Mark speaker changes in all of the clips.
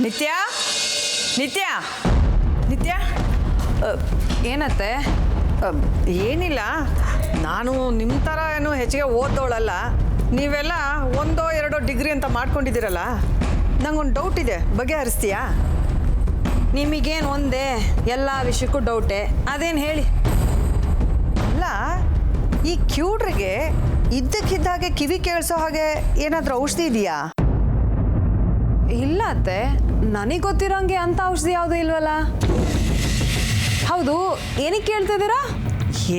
Speaker 1: ನಿತ್ಯ ನಿತ್ಯ ನಿತ್ಯ
Speaker 2: ಏನತ್ತೆ?
Speaker 1: ಏನಿಲ್ಲ, ನಾನು ನಿಮ್ಮ ಥರ ಏನು ಹೆಚ್ಚಿಗೆ ಓದೋಳಲ್ಲ. ನೀವೆಲ್ಲ 1-2 ಡಿಗ್ರಿ ಅಂತ ಮಾಡ್ಕೊಂಡಿದ್ದೀರಲ್ಲ, ನಂಗೊಂದು ಡೌಟ್ ಇದೆ, ಬಗೆಹರಿಸ್ತೀಯಾ?
Speaker 2: ನಿಮಗೇನು ಒಂದೇ ಎಲ್ಲ ವಿಷಯಕ್ಕೂ ಡೌಟೇ, ಅದೇನು ಹೇಳಿ.
Speaker 1: ಅಲ್ಲ, ಈ ಕ್ಯೂಡ್ರಿಗೆ ಇದ್ದಕ್ಕಿದ್ದಾಗೆ ಕಿವಿ ಕೇಳಿಸೋ ಹಾಗೆ ಏನಾದರೂ ಔಷಧಿ ಇದೆಯಾ?
Speaker 2: ಇಲ್ಲ ಅತ್ತೆ, ನನಗೆ ಗೊತ್ತಿರೋಂಗೆ ಅಂಥ ಔಷಧಿ ಯಾವುದೂ ಇಲ್ವಲ್ಲ. ಹೌದು, ಏನಕ್ಕೆ ಕೇಳ್ತಿದ್ದೀರಾ?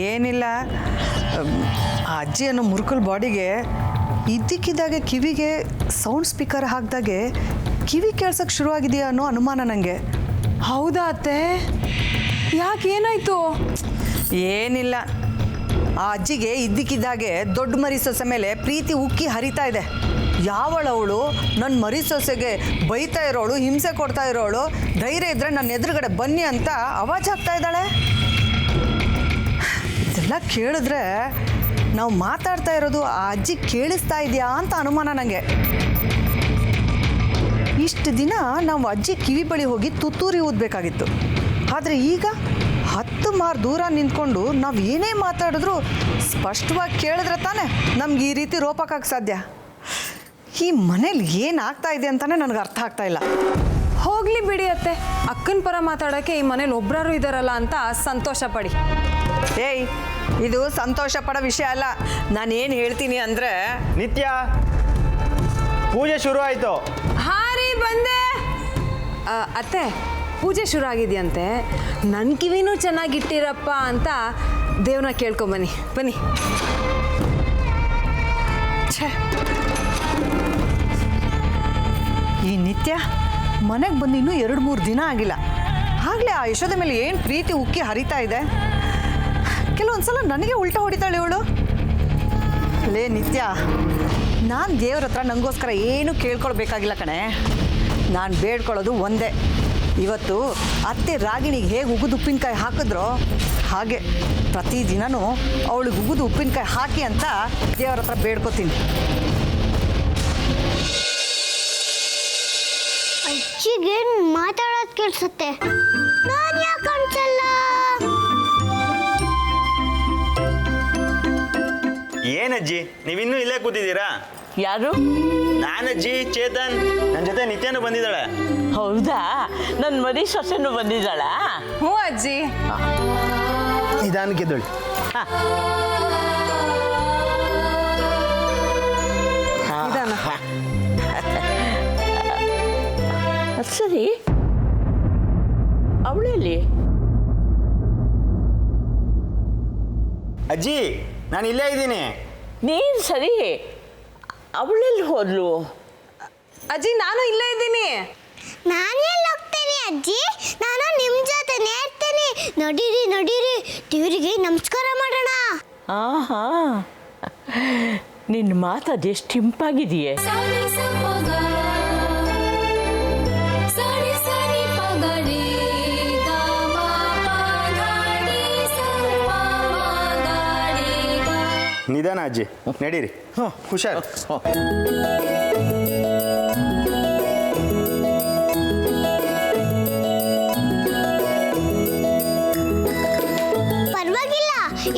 Speaker 1: ಏನಿಲ್ಲ, ಆ ಅಜ್ಜಿ ಅನ್ನೋ ಮುರುಕಲ್ ಬಾಡಿಗೆ ಇದ್ದಕ್ಕಿದ್ದಾಗೆ ಕಿವಿಗೆ ಸೌಂಡ್ ಸ್ಪೀಕರ್ ಹಾಕಿದಾಗೆ ಕಿವಿ ಕೇಳ್ಸೋಕ್ಕೆ ಶುರುವಾಗಿದೆಯಾ ಅನ್ನೋ ಅನುಮಾನ ನನಗೆ.
Speaker 2: ಹೌದಾ ಅತ್ತೆ? ಯಾಕೆ, ಏನಾಯಿತು?
Speaker 1: ಏನಿಲ್ಲ, ಆ ಅಜ್ಜಿಗೆ ಇದ್ದಕ್ಕಿದ್ದಾಗೆ ದೊಡ್ಡ ಮರಿ ಸೊಸೆ ಮೇಲೆ ಪ್ರೀತಿ ಉಕ್ಕಿ ಹರಿತಾ ಇದೆ. ಯಾವಳವಳು ನನ್ನ ಮರಿ ಸೊಸೆಗೆ ಬೈತಾ ಇರೋಳು, ಹಿಂಸೆ ಕೊಡ್ತಾ ಇರೋಳು, ಧೈರ್ಯ ಇದ್ದರೆ ನನ್ನ ಎದುರುಗಡೆ ಬನ್ನಿ ಅಂತ ಆವಾಜ್ ಹಾಕ್ತಾ ಇದ್ದಾಳೆ. ಇದೆಲ್ಲ ಕೇಳಿದ್ರೆ ನಾವು ಮಾತಾಡ್ತಾ ಇರೋದು ಆ ಅಜ್ಜಿ ಕೇಳಿಸ್ತಾ ಇದೆಯಾ ಅಂತ ಅನುಮಾನ ನನಗೆ. ಇಷ್ಟು ದಿನ ನಾವು ಅಜ್ಜಿ ಕಿವಿ ಬಳಿ ಹೋಗಿ ತುತ್ತೂರಿ ಊದಬೇಕಾಗಿತ್ತು. ಆದರೆ ಈಗ 10 ಮಾರು ದೂರ ನಿಂತ್ಕೊಂಡು ನಾವು ಏನೇ ಮಾತಾಡಿದ್ರು ಸ್ಪಷ್ಟವಾಗಿ ಕೇಳಿದ್ರೆ ತಾನೇ ನಮ್ಗೆ ಈ ರೀತಿ ರೋಪಕ್ಕಾಗ ಸಾಧ್ಯ. ಈ ಮನೇಲಿ ಏನಾಗ್ತಾ ಇದೆ ಅಂತಲೇ ನನಗೆ ಅರ್ಥ ಆಗ್ತಾ ಇಲ್ಲ.
Speaker 2: ಹೋಗ್ಲಿ ಬಿಡಿ ಅತ್ತೆ, ಅಕ್ಕನ ಪರ ಮಾತಾಡೋಕ್ಕೆ ಈ ಮನೇಲಿ ಒಬ್ಬರಾರು ಇದ್ದಾರಲ್ಲ ಅಂತ ಸಂತೋಷ ಪಡಿ.
Speaker 1: ಏಯ್, ಇದು ಸಂತೋಷ ಪಡೋ ವಿಷಯ ಅಲ್ಲ. ನಾನೇನು ಹೇಳ್ತೀನಿ ಅಂದರೆ,
Speaker 3: ನಿತ್ಯ, ಪೂಜೆ ಶುರು ಆಯಿತು.
Speaker 2: ಹಾಂ ರೀ, ಬಂದೆ. ಅತ್ತೆ, ಪೂಜೆ ಶುರು ಆಗಿದೆಯಂತೆ. ನನ್ನ ಕಿವಿನೂ ಚೆನ್ನಾಗಿಟ್ಟಿರಪ್ಪ ಅಂತ ದೇವ್ರನ್ನ ಕೇಳ್ಕೊಂಬನ್ನಿ, ಬನ್ನಿ.
Speaker 1: ಛೇ, ಈ ನಿತ್ಯ ಮನೆಗೆ ಬಂದು ಇನ್ನೂ 2-3 ದಿನ ಆಗಿಲ್ಲ, ಆಗಲೇ ಆ ಯಶೋದ ಮೇಲೆ ಏನು ಪ್ರೀತಿ ಉಕ್ಕಿ ಹರಿತಾ ಇದೆ. ಕೆಲವೊಂದು ಸಲ ನನಗೆ ಉಲ್ಟಾ ಹೊಡಿತಾಳೆ ಇವಳು. ಲೇ ನಿತ್ಯ, ನಾನು ದೇವ್ರ ಹತ್ರ ನನಗೋಸ್ಕರ ಏನೂ ಕೇಳ್ಕೊಳ್ಬೇಕಾಗಿಲ್ಲ ಕಣೆ. ನಾನು ಬೇಡ್ಕೊಳ್ಳೋದು ಒಂದೇ, ಇವತ್ತು ಅತ್ತೆ ರಾಗಿಣಿಗೆ ಹೇಗೆ ಉಗಿದು ಉಪ್ಪಿನಕಾಯಿ ಹಾಕಿದ್ರೋ ಹಾಗೆ ಪ್ರತಿದಿನವೂ ಅವಳಿಗೆ ಉಗಿದು ಉಪ್ಪಿನಕಾಯಿ ಹಾಕಿ ಅಂತ ದೇವ್ರ ಹತ್ರ ಬೇಡ್ಕೊತೀನಿ.
Speaker 4: ಅಜ್ಜಿಗೆ ಮಾತಾಡೋದು ಕೇಳಿಸುತ್ತೆ, ನಾನು ಯಾಕೆ ಅನ್ಸಲ್ಲ?
Speaker 3: ಏನಜ್ಜಿ, ನೀವಿನ್ನೂ ಇಲ್ಲೇ ಕೂತಿದ್ದೀರಾ?
Speaker 5: ಯಾರು?
Speaker 3: ನಾನಜ್ಜಿ, ಚೇತನ್. ನನ್ನ ಜೊತೆ ನಿತ್ಯನೂ ಬಂದಿದ್ದಾಳೆ.
Speaker 5: ಹೌದಾ? ನನ್ನ ಮರಿ ಸೊಸೆನೂ ಬಂದಿದ್ದಾಳ?
Speaker 2: ಹ್ಞೂ ಅಜ್ಜಿ.
Speaker 3: ನಿಧಾನಕ್ಕಿದ್ದಳು.
Speaker 2: ನಿಧಾನ.
Speaker 5: ಅದು ಸರಿ, ಅವಳಲ್ಲಿ?
Speaker 3: ಅಜ್ಜಿ, ನಾನು ಇಲ್ಲೇ ಇದ್ದೀನಿ.
Speaker 5: ನೀನು ಸರಿ, ಅವಳೆಲ್ಲಿ ಹೋದ್ಲು?
Speaker 2: ಅಜ್ಜಿ, ನಾನು ಇಲ್ಲೇ ಇದ್ದೀನಿ.
Speaker 4: ನಾನೆಲ್ಲಿ ಹೋಗ್ತೇನೆ ಅಜ್ಜಿ? ನಾನು ನಿಮ್ಮ ಜೊತೆನೇ ಇರ್ತೀನಿ. ನಡೀರಿ ನಡೀರಿ, ದೇವರಿಗೆ ನಮಸ್ಕಾರ ಮಾಡೋಣ.
Speaker 5: ಆಹಾ, ನಿನ್ನ ಮಾತು ಅದೆಷ್ಟು ಇಂಪಾಗಿದೆಯೇ.
Speaker 3: ನಿಧಾನ ಅಜ್ಜಿ, ನಡೀರಿ. ಹುಷಾರು.
Speaker 4: ಪರವಾಗಿಲ್ಲ,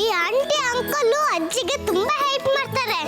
Speaker 4: ಈ ಆಂಟಿ ಅಂಕಲು ಅಜ್ಜಿಗೆ ತುಂಬಾ ಹೆಲ್ಪ್ ಮಾಡ್ತಾರೆ.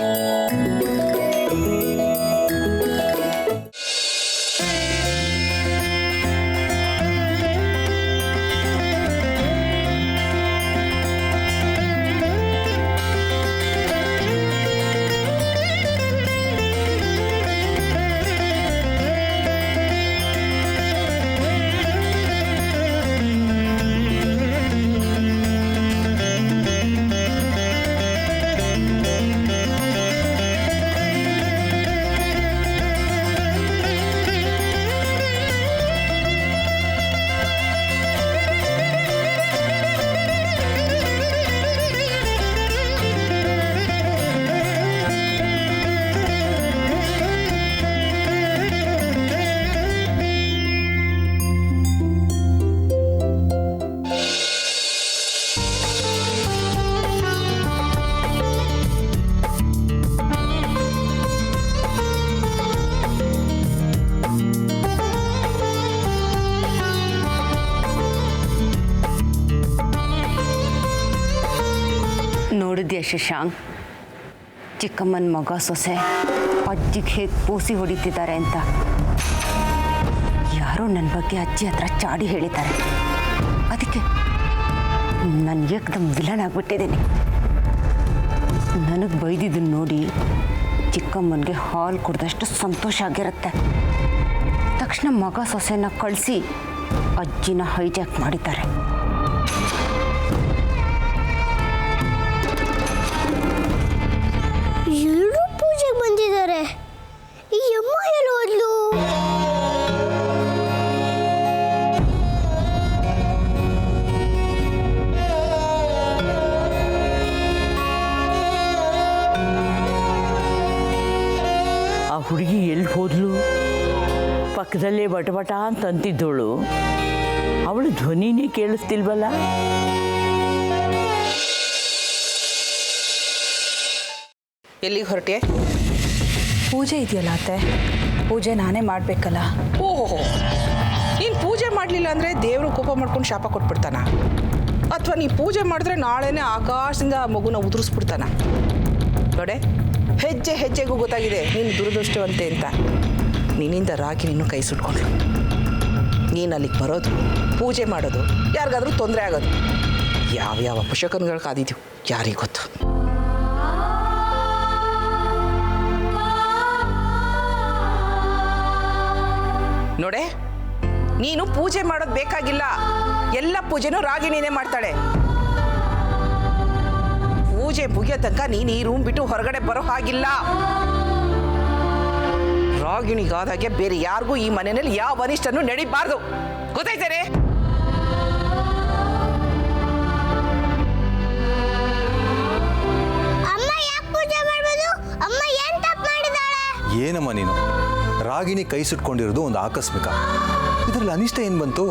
Speaker 6: ನೋಡಿದ್ಯಾ ಶಶಾಂಕ್, ಚಿಕ್ಕಮ್ಮನ ಮಗ ಸೊಸೆ ಅಜ್ಜಿಗೆ ಹೇಗೆ ಪೂಸಿ ಹೊಡಿತಿದ್ದಾರೆ ಅಂತ. ಯಾರೋ ನನ್ನ ಬಗ್ಗೆ ಅಜ್ಜಿ ಹತ್ರ ಚಾಡಿ ಹೇಳಿದ್ದಾರೆ. ಅದಕ್ಕೆ ನಾನು ಏಕದಮ್ ವಿಲನ್ ಆಗಿಬಿಟ್ಟಿದ್ದೀನಿ. ನನಗೆ ಬೈದಿದ್ದನ್ನು ನೋಡಿ ಚಿಕ್ಕಮ್ಮನಿಗೆ ಹಾಲು ಕುಡ್ದಷ್ಟು ಸಂತೋಷ ಆಗಿರುತ್ತೆ. ತಕ್ಷಣ ಮಗ ಸೊಸೆನ ಕಳಿಸಿ ಅಜ್ಜಿನ ಹೈಜಾಕ್ ಮಾಡಿದ್ದಾರೆ.
Speaker 4: ಎಲ್ಲರೂ ಪೂಜೆಗೆ ಬಂದಿದ್ದಾರೆ. ಈ ಅಮ್ಮ ಎಲ್ಲಿ ಹೋದ್ಲು?
Speaker 5: ಆ ಹುಡುಗಿ ಎಲ್ಲಿ ಹೋದ್ಲು? ಪಕ್ಕದಲ್ಲೇ ಬಟಬಟ ಅಂತ ಅಂತಿದ್ದೋಳು. ಅವಳು ಧ್ವನಿನೇ ಕೇಳಿಸ್ತಿಲ್ವಲ್ಲ.
Speaker 7: ಎಲ್ಲಿಗೆ ಹೊರಟೆ?
Speaker 2: ಪೂಜೆ ಇದೆಯಲ್ಲ ಅತ್ತೆ, ಪೂಜೆ ನಾನೇ ಮಾಡಬೇಕಲ್ಲ.
Speaker 7: ಓಹೋ, ನೀನು ಪೂಜೆ ಮಾಡಲಿಲ್ಲ ಅಂದರೆ ದೇವರು ಕೋಪ ಮಾಡ್ಕೊಂಡು ಶಾಪ ಕೊಟ್ಬಿಡ್ತಾನ? ಅಥವಾ ನೀ ಪೂಜೆ ಮಾಡಿದ್ರೆ ನಾಳೆನೇ ಆಕಾಶದಿಂದ ಆ ಮಗುನ ಉದುರಿಸ್ಬಿಡ್ತಾನ? ನೋಡೆ, ಹೆಜ್ಜೆ ಹೆಜ್ಜೆಗೂ ಗೊತ್ತಾಗಿದೆ ನೀನು ದುರದೃಷ್ಟವಂತೆ ಅಂತ. ನಿನ್ನಿಂದ ರಾಗಿ ನೀನು ಕೈ ಸುಟ್ಕೊಂಡ್ಳು. ನೀನು ಅಲ್ಲಿಗೆ ಬರೋದು, ಪೂಜೆ ಮಾಡೋದು, ಯಾರಿಗಾದ್ರೂ ತೊಂದರೆ ಆಗೋದು, ಯಾವ್ಯಾವ ಅಪಶಕನಗಳು ಕಾದಿದ್ದೀವಿ ಯಾರಿಗೆ ಗೊತ್ತು. ನೋಡೆ, ನೀನು ಪೂಜೆ ಮಾಡೋದು ಬೇಕಾಗಿಲ್ಲ. ಎಲ್ಲ ಪೂಜೆನೂ ರಾಗಿಣಿನೇ ಮಾಡ್ತಾಳೆ. ಪೂಜೆ ಮುಗಿಯೋ ತನಕ ನೀನು ಈ ರೂಮ್ ಬಿಟ್ಟು ಹೊರಗಡೆ ಬರೋ ಹಾಗಿಲ್ಲ. ರಾಗಿಣಿಗಾದಾಗೆ ಬೇರೆ ಯಾರಿಗೂ ಈ ಮನೆಯಲ್ಲಿ ಯಾವ ಅನಿಷ್ಟನೂ ನಡೀಬಾರ್ದು. ಗೊತ್ತಾಯ್ತೇನೆ?
Speaker 4: ಅಮ್ಮ ಯಾಕೆ ಪೂಜೆ ಮಾಡ್ಬೋದು? ಅಮ್ಮ ಏನ್ ತಪ್ಪು ಮಾಡಿದಾಳೆ?
Speaker 8: ಏನಮ್ಮ ನೀನು? ರಾಗಿಣಿ ಕೈ ಸುಟ್ಕೊಂಡಿರೋದು ಒಂದು ಆಕಸ್ಮಿಕ. ಇದರಲ್ಲಿ ಅನಿಷ್ಟ ಏನು ಬಂತು?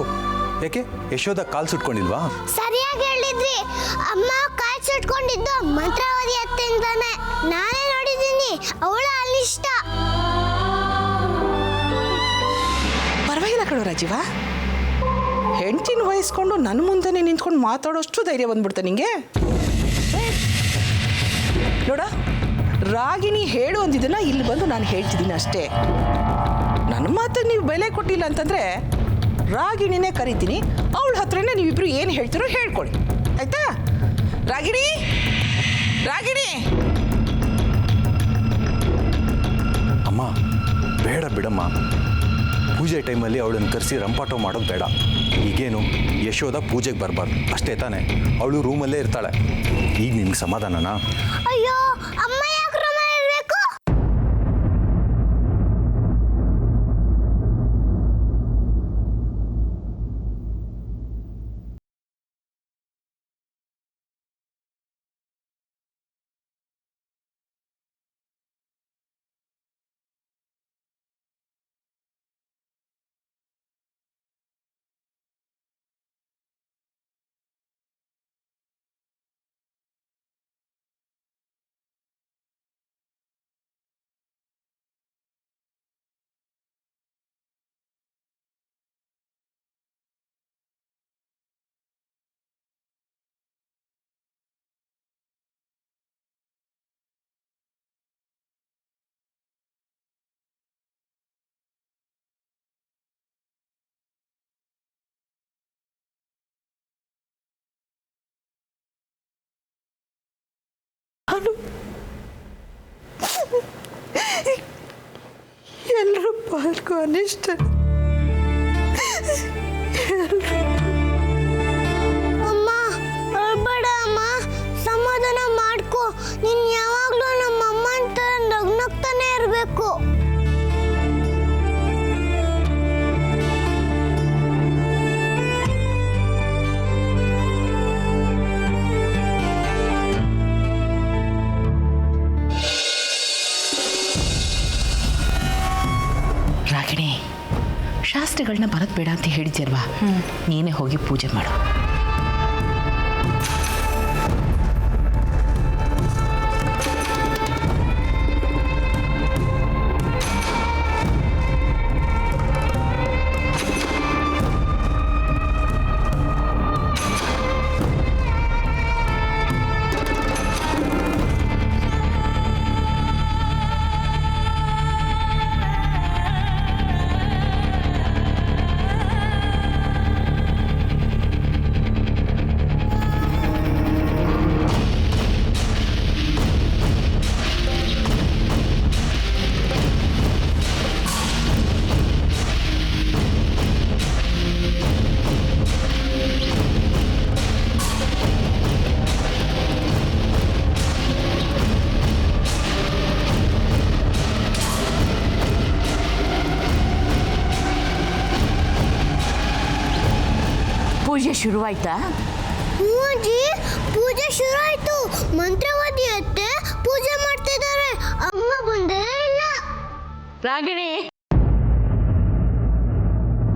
Speaker 8: ಯಾಕೆ ಯಶೋಧ ಕಾಲು ಸುಟ್ಕೊಂಡಿಲ್ವಾ?
Speaker 4: ಸರಿಯಾಗಿ ಹೇಳಿದ್ರಿ. ಅಮ್ಮ ಕಾಯಿ ಸುಟ್ಕೊಂಡಿದ್ದು ಮಂತ್ರಾವತಿ ಅತ್ತೆ ಅಂತಾನೆ. ನಾನೇ ನೋಡಿದ್ದೀನಿ. ಅವಳ ಅನಿಷ್ಟ.
Speaker 7: ಪರವಾಗಿಲ್ಲ ಕಣೋ ರಾಜೀವ, ಹೆಂಡ್ತಿನ ವಹಿಸ್ಕೊಂಡು ನನ್ನ ಮುಂದೆನೇ ನಿಂತ್ಕೊಂಡು ಮಾತಾಡೋಷ್ಟು ಧೈರ್ಯ ಬಂದ್ಬಿಡ್ತ ನಿಂಗೆ. ನೋಡ, ರಾಗಿಣಿ ಹೇಳು ಅಂದಿದ್ದನ್ನ ಇಲ್ಲಿ ಬಂದು ನಾನು ಹೇಳ್ತಿದ್ದೀನಿ ಅಷ್ಟೇ. ನನ್ನ ಮಾತು ನೀವು ಬೆಲೆ ಕೊಟ್ಟಿಲ್ಲ ಅಂತಂದರೆ ರಾಗಿಣಿನೇ ಕರಿತೀನಿ. ಅವಳ ಹತ್ರನೇ ನೀವಿಬ್ರು ಏನು ಹೇಳ್ತೀರೋ ಹೇಳ್ಕೊಳ್ಳಿ, ಆಯ್ತಾ? ರಾಗಿಣಿ, ರಾಗಿಣಿ.
Speaker 8: ಅಮ್ಮ ಬೇಡ ಬಿಡಮ್ಮ. ಪೂಜೆ ಟೈಮಲ್ಲಿ ಅವಳನ್ನು ಕರೆಸಿ ರಂಪಾಟೋ ಮಾಡೋದು ಬೇಡ. ಈಗೇನು ಯಶೋಧ ಪೂಜೆಗೆ ಬರಬಾರ್ದು ಅಷ್ಟೇ ತಾನೆ? ಅವಳು ರೂಮಲ್ಲೇ ಇರ್ತಾಳೆ. ಈಗ ನಿನ್ಗೆ ಸಮಾಧಾನನಾ?
Speaker 4: ಅಯ್ಯೋ, ಅಮ್ಮ ಯಾಕೆ ರೂಮಲ್ಲಿ ಇರಬೇಕು?
Speaker 7: ಎಲ್ಲರೂ ಪಾಲ್ಗೊ ಅನಿಷ್ಟ.
Speaker 4: ಅಮ್ಮ ಅಳ್ಬೇಡ ಅಮ್ಮ, ಸಮಾಧಾನ ಮಾಡ್ಕೋ. ನೀನ್ ಯಾವಾಗ್ಲೂ ನಮ್ಮ ಅಮ್ಮ ಅಂತ ನಗ್ನಗ್ತಾನೆ ಇರಬೇಕು.
Speaker 7: ರಾಗಿಣಿ, ಶಾಸ್ತ್ರಿಗಳನ್ನ ಬರೋದು ಬೇಡ ಅಂತ ಹೇಳಿದ್ಯಲ್ವಾ? ನೀನೇ ಹೋಗಿ ಪೂಜೆ ಮಾಡು.
Speaker 5: ಪೂಜೆ ಶುರುವಾಯ್ತಾ?
Speaker 4: ಹ್ಞೂ ಅಜ್ಜಿ, ಪೂಜೆ ಶುರು ಆಯ್ತು. ಮಂತ್ರವಾದಿ ಅತ್ತೆ ಪೂಜೆ ಮಾಡ್ತಿದ್ದಾರೆ. ಅಮ್ಮ ಬಂದೇ ಇಲ್ಲ.
Speaker 5: ರಾಗಿಣಿ,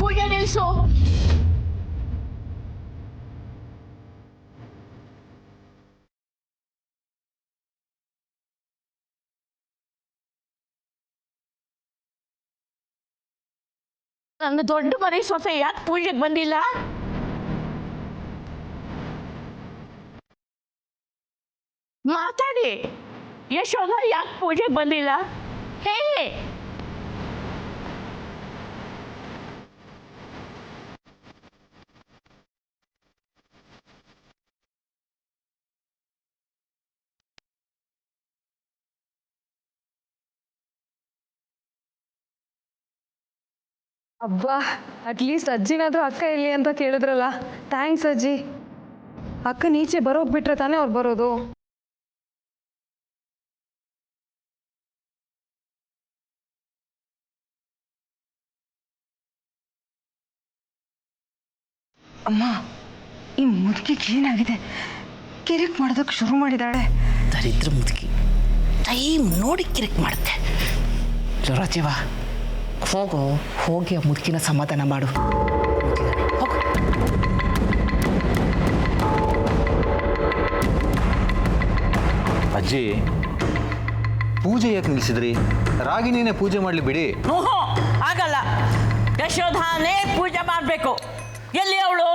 Speaker 5: ಪೂಜೆ ನಿಲ್ಸು. ನನ್ನ ದೊಡ್ಡ ಮನೆ ಸೊಸೆ ಯಾಕೆ ಪೂಜೆಗೆ ಬಂದಿಲ್ಲ? ಮಾತಾಡಿ. ಯಶೋಧ ಯಾಕೆ ಪೂಜೆಗೆ ಬಂದಿಲ್ಲ ಹೇಳಿ.
Speaker 2: ಅಬ್ಬಾ, ಅಟ್ಲೀಸ್ಟ್ ಅಜ್ಜಿನಾದ್ರೂ ಅಕ್ಕ ಎಲ್ಲಿ ಅಂತ ಕೇಳಿದ್ರಲ್ಲ. ಥ್ಯಾಂಕ್ಸ್ ಅಜ್ಜಿ. ಅಕ್ಕ ನೀಚೆ ಬರೋಗ್ಬಿಟ್ರೆ ತಾನೇ ಅವ್ರು ಬರೋದು.
Speaker 6: ಅಮ್ಮ, ಈ ಮುದುಕಿಗೆ ಏನಾಗಿದೆ? ಕಿರಿಕ್ ಮಾಡೋದಕ್ಕೆ ಶುರು ಮಾಡಿದಾಳೆ.
Speaker 5: ದರಿದ್ರ ಮುದುಕಿ ಟೈಮ್ ನೋಡಿ ಕಿರಿಕ್ ಮಾಡುತ್ತೆ. ರಾಜೀವ, ಹೋಗಿ ಆ ಮುದುಕಿನ ಸಮಾಧಾನ ಮಾಡು. ಹೋಗು.
Speaker 8: ಅಜ್ಜಿ, ಪೂಜೆ ಯಾಕೆ ನಿಲ್ಲಿಸಿದ್ರಿ? ರಾಗಿಣಿನೇ ಪೂಜೆ ಮಾಡಲಿ ಬಿಡಿ.
Speaker 5: ಆಗಲ್ಲ. ಯಶೋಧಾನೇ ಪೂಜೆ ಮಾಡಬೇಕು. ಎಲ್ಲಿ ಅವಳು?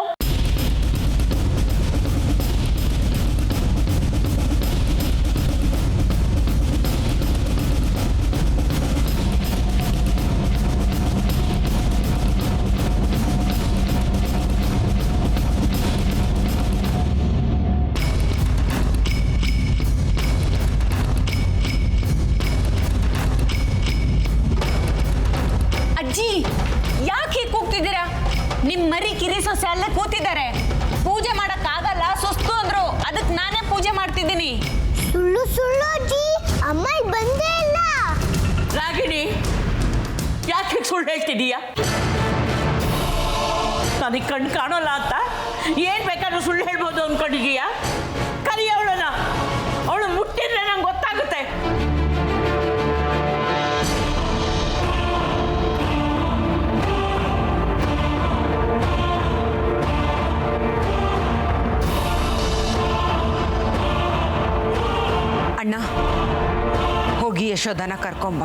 Speaker 2: ಅಜ್ಜಿ, ಯಾಕೆ ಕೂಗ್ತಿದ್ದೀರಾ? ನಿಮ್ಮ ಮರಿ ಕಿರಿ ಸೊಸೆ ಅಲ್ಲೇ ಕೂತಿದ್ದಾರೆ. ಪೂಜೆ ಮಾಡಕ್ಕಾಗಲ್ಲ, ಸುಸ್ತು ಅಂದ್ರು. ಅದಕ್ಕೆ ನಾನೇ ಪೂಜೆ ಮಾಡ್ತಿದ್ದೀನಿ.
Speaker 4: ಸುಳ್ಳು ಸುಳ್ಳು ಅಜ್ಜಿ, ಅಮ್ಮ ಇಲ್ಲಿ ಬಂದೇ ಇಲ್ಲ.
Speaker 5: ರಾಗಿಣಿ, ಯಾಕೆ ಸುಳ್ಳು ಹೇಳ್ತಿದೀಯಾ? ನನಗೆ ಕಣ್ಣು ಕಾಣೋಲ್ಲ ಅಂತ ಏನ್ ಬೇಕಾದ್ರೂ ಸುಳ್ಳು ಹೇಳ್ಬೋದು ಅನ್ಕೊಂಡಿದೀಯಾ? ಕರಿ ಅವಳನ್ನ. ಅವಳು ಮುಟ್ಟಿದ್ರೆ ನಂಗೆ ಗೊತ್ತಾಗುತ್ತೆ.
Speaker 6: ಅಣ್ಣ, ಹೋಗಿ ಯಶೋಧನ ಕರ್ಕೊಂಬ.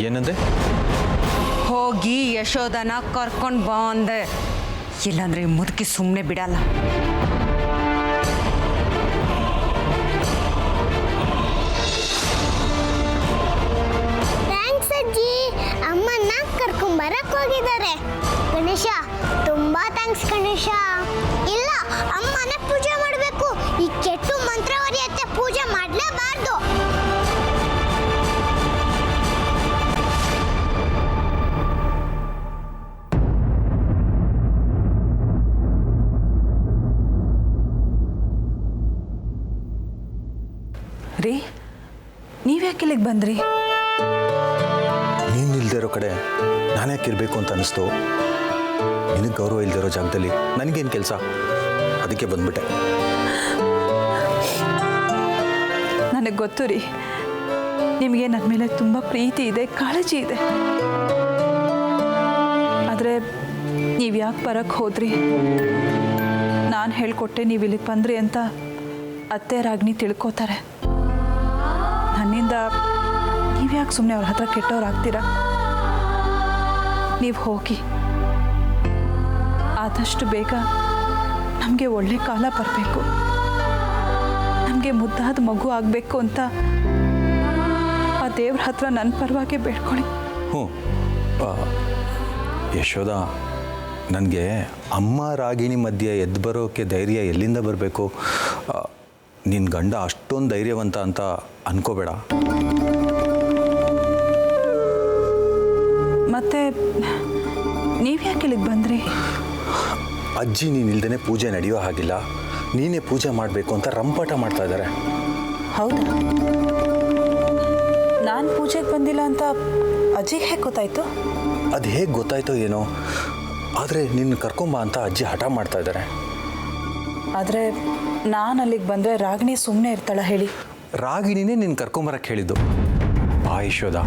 Speaker 8: ಏನಂದೆ?
Speaker 6: ಹೋಗಿ ಯಶೋಧನ ಕರ್ಕೊಂಡು ಬಾ ಅಂದೆ. ಇಲ್ಲಾಂದ್ರೆ ಈ ಮುದುಕಿ ಸುಮ್ಮನೆ ಬಿಡಲ್ಲ.
Speaker 4: ಥ್ಯಾಂಕ್ಸ್ ಅಜ್ಜಿ, ಅಮ್ಮನ್ನ ಕರ್ಕೊಂಬರಕ್ ಹೋಗಿದ್ದಾರೆ. ಗಣೇಶ, ತುಂಬಾ ಥ್ಯಾಂಕ್ಸ್ ಗಣೇಶ. ಇಲ್ಲ, ಅಮ್ಮನೇ ಪೂಜೆ ಮಾಡಬೇಕು. ಈ ಕೆಟ್ಟು ಮಂತ್ರವಾದಿ ಅತ್ತೆ ಪೂಜೆ ಮಾಡಲೇಬಾರ್ದು.
Speaker 2: ರೀ, ನೀವ್ಯಾಕೆ ಇಲ್ಲಿಗೆ ಬಂದ್ರಿ?
Speaker 8: ನೀನು ಇಲ್ದೇ ಇರೋ ಕಡೆ ನಾನು ಯಾಕೆ ಇರಬೇಕು ಅಂತ ಅನಿಸ್ತು. ನಿನಗೆ ಗೌರವ ಇಲ್ದೇ ಇರೋ ಜಾಗದಲ್ಲಿ ನನಗೇನು ಕೆಲಸ? ಅದಕ್ಕೆ ಬಂದ್ಬಿಟ್ಟೆ.
Speaker 9: ನನಗೆ ಗೊತ್ತು ರೀ, ನಿಮಗೆ ನನ್ನ ಮೇಲೆ ತುಂಬ ಪ್ರೀತಿ ಇದೆ, ಕಾಳಜಿ ಇದೆ. ಆದರೆ ನೀವು ಯಾಕೆ ಬರೋಕ್ಕೆ ಹೋದ್ರಿ? ನಾನು ಹೇಳಿಕೊಟ್ಟೆ ನೀವು ಇಲ್ಲಿಗೆ ಬಂದ್ರಿ ಅಂತ ಅತ್ತೆ ರಾಗಿಣಿ ತಿಳ್ಕೊತಾರೆ. ನನ್ನಿಂದ ನೀವ್ಯಾಕೆ ಸುಮ್ಮನೆ ಅವ್ರ ಹತ್ರ ಕೆಟ್ಟವ್ರಾಗ್ತೀರಾ? ನೀವು ಹೋಗಿ. ಆದಷ್ಟು ಬೇಗ ನಮಗೆ ಒಳ್ಳೆ ಕಾಲ ಬರಬೇಕು, ನಮಗೆ ಮುದ್ದಾದ ಮಗು ಆಗಬೇಕು ಅಂತ ಆ ದೇವ್ರ ಹತ್ರ ನನ್ನ ಪರವಾಗಿ ಬೇಡ್ಕೊಳ್ಳಿ.
Speaker 8: ಹ್ಞೂ ಯಶೋಧ, ನನಗೆ ಅಮ್ಮ ರಾಗಿಣಿ ಮಧ್ಯೆ ಎದ್ದು ಬರೋಕ್ಕೆ ಧೈರ್ಯ ಎಲ್ಲಿಂದ ಬರಬೇಕು? ನಿನ್ನ ಗಂಡ ಅಷ್ಟೊಂದು ಧೈರ್ಯವಂತ ಅಂತ ಅನ್ಕೋಬೇಡ.
Speaker 9: ಮತ್ತೆ ನೀವ್ಯಾಕೆ ಇಲ್ಲಿಗೆ ಬಂದ್ರಿ?
Speaker 8: ಅಜ್ಜಿ ನೀನು ಇಲ್ದೇ ಪೂಜೆ ನಡೆಯೋ ಹಾಗಿಲ್ಲ, ನೀನೇ ಪೂಜೆ ಮಾಡಬೇಕು ಅಂತ ರಂಪಾಟ ಮಾಡ್ತಾ ಇದ್ದಾರೆ.
Speaker 9: ಹೌದಾ? ನಾನು ಪೂಜೆಗೆ ಬಂದಿಲ್ಲ ಅಂತ ಅಜ್ಜಿಗೆ ಹೇಗೆ ಗೊತ್ತಾಯ್ತು?
Speaker 8: ಅದು ಹೇಗೆ ಗೊತ್ತಾಯ್ತೋ ಏನೋ, ಆದರೆ ನಿನ್ನ ಕರ್ಕೊಂಬ ಅಂತ ಅಜ್ಜಿ ಹಠ ಮಾಡ್ತಾ ಇದ್ದಾರೆ.
Speaker 9: ಆದರೆ ನಾನು ಅಲ್ಲಿಗೆ ಬಂದರೆ ರಾಗಿಣಿ ಸುಮ್ಮನೆ ಇರ್ತಾಳ ಹೇಳಿ?
Speaker 8: ರಾಗಿಣಿನೇ ನಿನ್ನ ಕರ್ಕೊಂಬರಕ್ಕೆ ಹೇಳಿದ್ದು. ಬಾ ಯಶೋದ,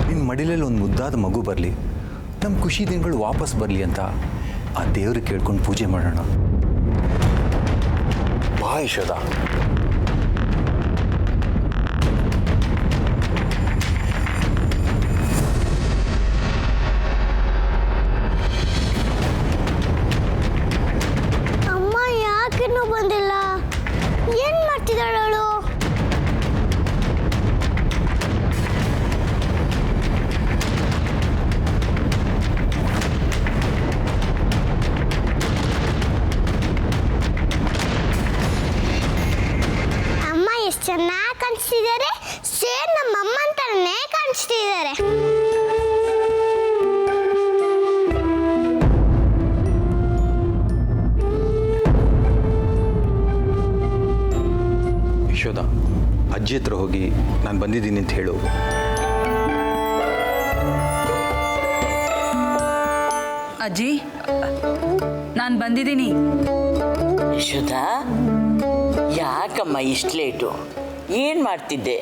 Speaker 8: ನಿನ್ನ ಮಡಿಲಲ್ಲಿ ಒಂದು ಮುದ್ದಾದ ಮಗು ಬರಲಿ, ನಮ್ಮ ಖುಷಿ ದಿನಗಳು ವಾಪಸ್ ಬರಲಿ ಅಂತ ಆ ದೇವ್ರಿಗೆ ಕೇಳ್ಕೊಂಡು ಪೂಜೆ ಮಾಡೋಣ. ಬಾ ಯಶೋದ.
Speaker 4: ಅಮ್ಮ ಯಾಕಿನ್ನೂ ಬಂದಿಲ್ಲ? ಏನ್ ಮಾಡ್ತಿದ್ದಾಳೆ ಅವಳು? ಅಮ್ಮ ಎಷ್ಟು ಚೆನ್ನಾಗಿ ಕಾಣಿಸ್ತಿದ್ದಾರೆ. ಸೇರ್ ನಮ್ಮ ಅಮ್ಮ ಅಂತಾನೆ ಕಾಣಿಸ್ತಿದ್ದಾರೆ.
Speaker 8: ಯಶೋದ, ಅಜ್ಜಿ ಹತ್ರ ಹೋಗಿ ನಾನು ಬಂದಿದ್ದೀನಿ ಅಂತ ಹೇಳು.
Speaker 9: ಅಜ್ಜಿ, ನಾನು ಬಂದಿದ್ದೀನಿ.
Speaker 5: ಯಶೋದಾ, ಯಾಕಮ್ಮ ಇಷ್ಟು ಲೇಟು? ಏನು ಮಾಡ್ತಿದ್ದೆ?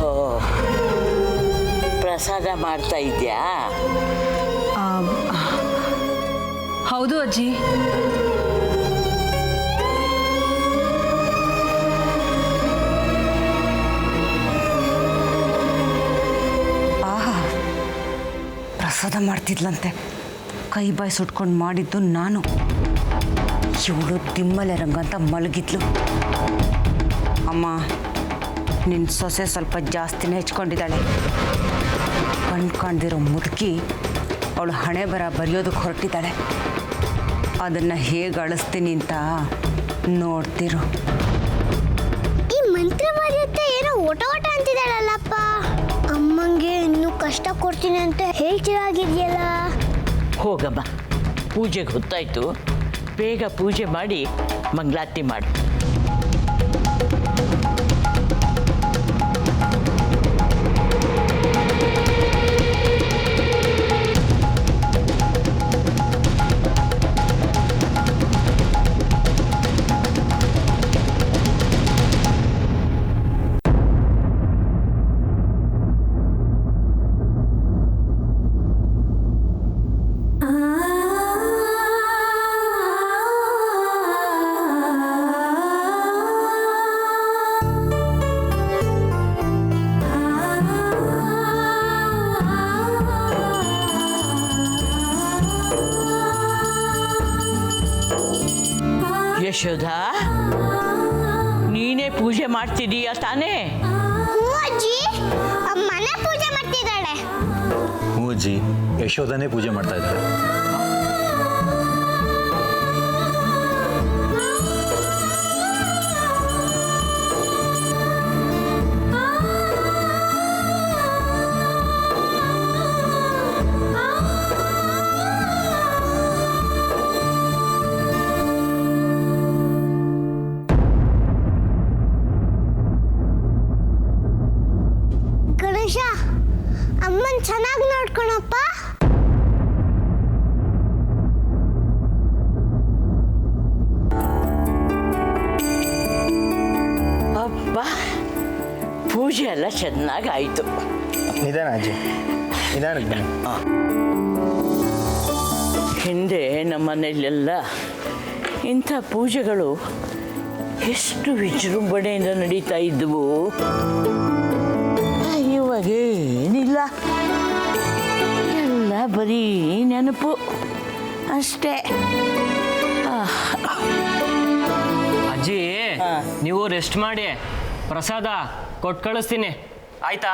Speaker 5: ಓ, ಪ್ರಸಾದ ಮಾಡ್ತಾ ಇದ್ಯಾ?
Speaker 9: ಹೌದು ಅಜ್ಜಿ.
Speaker 6: ಆಹಾ, ಪ್ರಸಾದ ಮಾಡ್ತಿದ್ಲಂತೆ. ಕೈ ಬಾಯಿ ಸುಟ್ಕೊಂಡು ಮಾಡಿದ್ದು ನಾನು. ಇವಳು ದಿಮ್ಮಲೆ ರಂಗ ಅಂತ ಮಲಗಿದ್ಲು. ಅಮ್ಮ, ನಿನ್ನ ಸೊಸೆ ಸ್ವಲ್ಪ ಜಾಸ್ತಿನೇ ಹೆಚ್ಕೊಂಡಿದ್ದಾಳೆ. ಕಾಣ್ದಿರೋ ಮುದುಕಿ ಅವಳು ಹಣೆ ಬರ ಬರೆಯೋದಕ್ಕೆ ಹೊರಟಿದ್ದಾಳೆ. ಅದನ್ನು ಹೇಗೆ ಅಳಿಸ್ತೀನಿ ಅಂತ ನೋಡ್ತಿರು.
Speaker 4: ಈ ಮಂತ್ರವಾದ್ಯತೆ ಏನೋ ಓಟ ಓಟ ಅಂತಿದ್ದಾಳಲ್ಲಪ್ಪ. ಅಮ್ಮಂಗೆ ಇನ್ನೂ ಕಷ್ಟ ಕೊಡ್ತೀನಿ ಅಂತ ಹೇಳ್ತಿರಾಗಿದೆಯಲ್ಲ.
Speaker 5: ಹೋಗಮ್ಮ, ಪೂಜೆಗೆ ಹೊತ್ತಾಯ್ತು. ಬೇಗ ಪೂಜೆ ಮಾಡಿ ಮಂಗಳಾರತಿ ಮಾಡು. ಯಶೋದಾ, ನೀನೇ ಪೂಜೆ ಮಾಡ್ತಿದೀಯ ತಾನೇ?
Speaker 4: ಹ್ಞೂ ಅಜ್ಜಿ, ಅಮ್ಮನೇ ಪೂಜೆ ಮಾಡ್ತಿದ್ದಾಳೆ.
Speaker 8: ಹ್ಞೂ ಅಜ್ಜಿ, ಯಶೋದನೇ ಪೂಜೆ ಮಾಡ್ತಾ ಇದ್ದಾರೆ.
Speaker 4: ಗಣೇಶ, ಅಮ್ಮನ್ ಚೆನ್ನಾಗಿ ನೋಡ್ಕೊಳಪ್ಪ.
Speaker 5: ಅಬ್ಬ, ಪೂಜೆ ಎಲ್ಲ ಚೆನ್ನಾಗಿ ಆಯಿತು.
Speaker 3: ನಿಧಾನ ಅಜ್ಜಿ, ನಿಧಾನಕ್ಕೆ ಬನ್ನಿ.
Speaker 5: ಹಿಂದೆ ನಮ್ಮನೆಯಲ್ಲೆಲ್ಲ ಇಂಥ ಪೂಜೆಗಳು ಎಷ್ಟು ವಿಜೃಂಭಣೆಯಿಂದ ನಡೀತಾ ಇದ್ದವು. ಇವಾಗೇನಿಲ್ಲ, ಎಲ್ಲ ಬರೀ ನೆನಪು ಅಷ್ಟೇ.
Speaker 10: ಅಜ್ಜಿ, ನೀವು ರೆಸ್ಟ್ ಮಾಡಿ, ಪ್ರಸಾದ ಕೊಟ್ಟು ಕಳಿಸ್ತೀನಿ, ಆಯ್ತಾ?